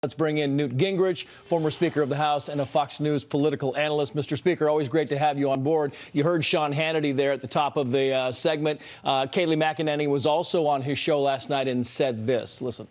Let's bring in Newt Gingrich, former Speaker of the House and a Fox News political analyst. Mr. Speaker, always great to have you on board. You heard Sean Hannity there at the top of the segment. Kayleigh McEnany was also on his show last night and said this. Listen.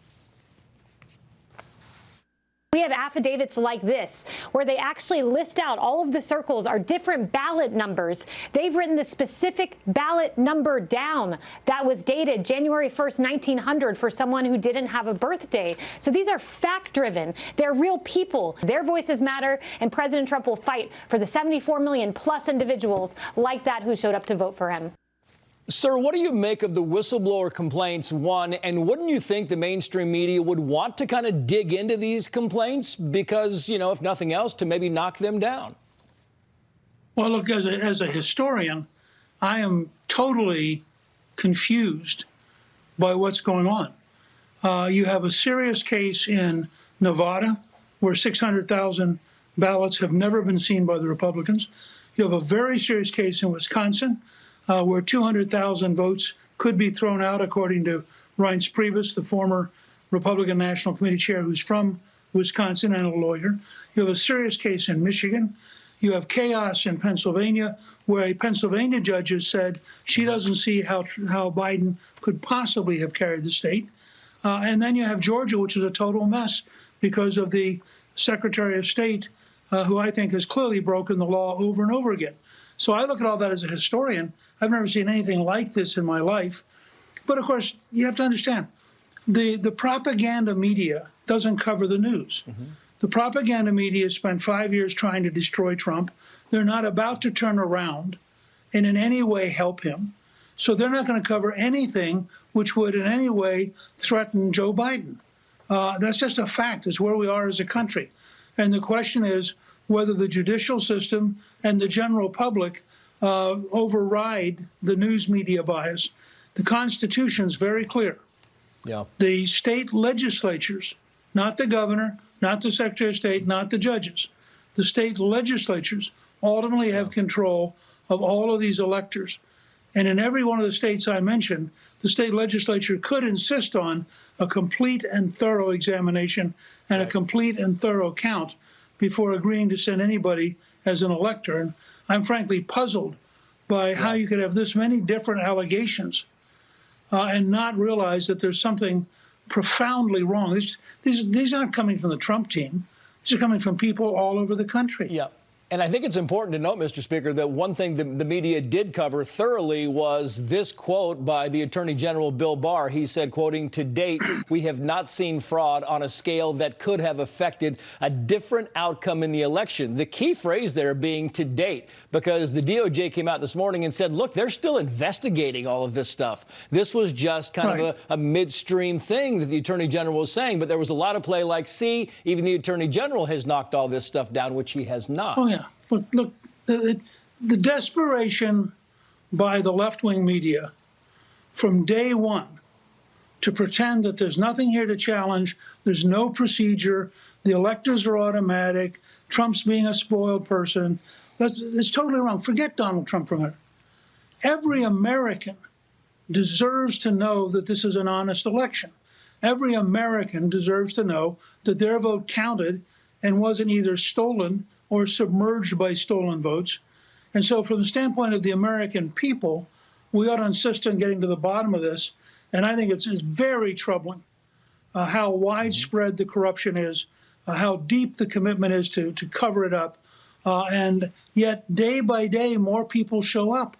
We have affidavits like this, where they actually list out all of the circles are different ballot numbers. They've written the specific ballot number down that was dated January 1st, 1900 for someone who didn't have a birthday. So these are fact-driven. They're real people. Their voices matter, and President Trump will fight for the 74 million plus individuals like that who showed up to vote for him. Sir, what do you make of the whistleblower complaints, one, and wouldn't you think the mainstream media would want to kind of dig into these complaints because, you know, if nothing else, to maybe knock them down? Well, look, as a historian, I am totally confused by what's going on. You have a serious case in Nevada where 600,000 ballots have never been seen by the Republicans. You have a very serious case in Wisconsin where 200,000 votes could be thrown out, according to Reince Priebus, the former Republican National Committee chair who's from Wisconsin and a lawyer. You have a serious case in Michigan. You have chaos in Pennsylvania, where a Pennsylvania judge has said she doesn't see how Biden could possibly have carried the state. And then you have Georgia, which is a total mess because of the Secretary of State, who I think has clearly broken the law over and over again. So I look at all that as a historian. I've never seen anything like this in my life. But of course, you have to understand, the propaganda media doesn't cover the news. The propaganda media spent 5 years trying to destroy Trump. They're not about to turn around and in any way help him. So they're not going to cover anything which would in any way threaten Joe Biden. That's just a fact. It's where we are as a country. And the question is whether the judicial system and the general public override the news media bias. The Constitution is very clear. Yeah. The state legislatures, not the governor, not the Secretary of State, not the judges, the state legislatures ultimately have control of all of these electors. And in every one of the states I mentioned, the state legislature could insist on a complete and thorough examination and a complete and thorough count before agreeing to send anybody as an elector. And I'm frankly puzzled by how you could have this many different allegations and not realize that there's something profoundly wrong. These aren't coming from the Trump team. These are coming from people all over the country. Yeah. And I think it's important to note, Mr. Speaker, that one thing the media did cover thoroughly was this quote by the Attorney General Bill Barr. He said, quoting, "To date, we have not seen fraud on a scale that could have affected a different outcome in the election." The key phrase there being "to date," because the DOJ came out this morning and said, look, they're still investigating all of this stuff. This was just kind of a midstream thing that the Attorney General was saying. But there was a lot of play like, see, even the Attorney General has knocked all this stuff down, which he has not. Oh, yeah. But look, the desperation by the left-wing media from day one to pretend that there's nothing here to challenge, there's no procedure, the electors are automatic, Trump's being a spoiled person, it's totally wrong. Forget Donald Trump for a minute. Every American deserves to know that this is an honest election. Every American deserves to know that their vote counted and wasn't either stolen or submerged by stolen votes. And so from the standpoint of the American people, we ought to insist on getting to the bottom of this. And I think it's very troubling how widespread the corruption is, how deep the commitment is to cover it up. And yet, day by day, more people show up.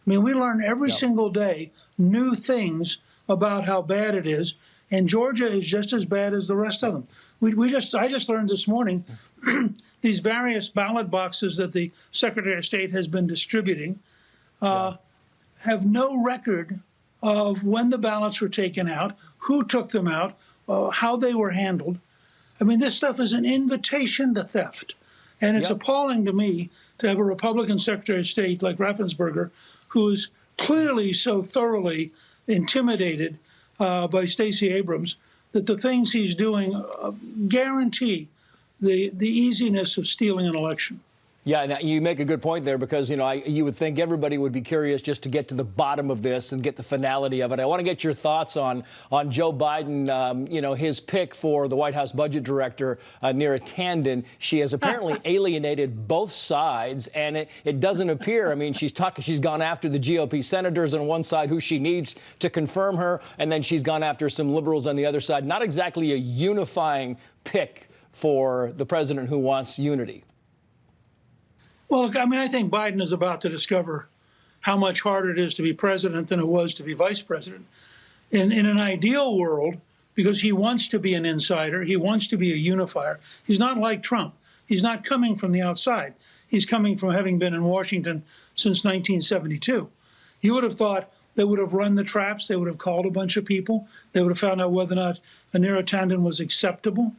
I mean, we learn every single day new things about how bad it is. And Georgia is just as bad as the rest of them. I just learned this morning these various ballot boxes that the Secretary of State has been distributing have no record of when the ballots were taken out, who took them out, how they were handled. I mean, this stuff is an invitation to theft. And it's appalling to me to have a Republican Secretary of State like Raffensperger, who is clearly so thoroughly intimidated by Stacey Abrams, that the things he's doing guarantee the easiness of stealing an election. Yeah, and you make a good point there because, you know, you would think everybody would be curious just to get to the bottom of this and get the finality of it. I want to get your thoughts on Joe Biden, you know, his pick for the White House budget director, Neera Tanden. She has apparently alienated both sides, and it doesn't appear. I mean, she's gone after the GOP senators on one side who she needs to confirm her, and then she's gone after some liberals on the other side. Not exactly a unifying pick for the president who wants unity. Well, I mean, I think Biden is about to discover how much harder it is to be president than it was to be vice president. In an ideal world, because he wants to be an insider, he wants to be a unifier. He's not like Trump. He's not coming from the outside. He's coming from having been in Washington since 1972. You would have thought they would have run the traps. They would have called a bunch of people. They would have found out whether or not Neera Tanden was acceptable.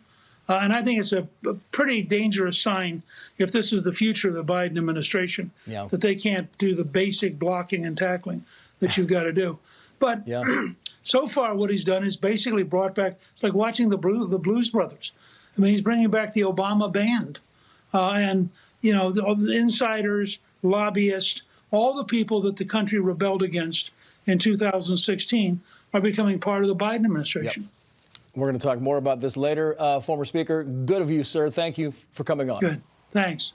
And I think it's a pretty dangerous sign if this is the future of the Biden administration, that they can't do the basic blocking and tackling that you've got to do. But so far what he's done is basically brought back, it's like watching the Blues Brothers. I mean, he's bringing back the Obama band. And, you know, the insiders, lobbyists, all the people that the country rebelled against in 2016 are becoming part of the Biden administration. Yep. We're going to talk more about this later. Former Speaker, good of you, sir. Thank you for coming on. Good. Thanks.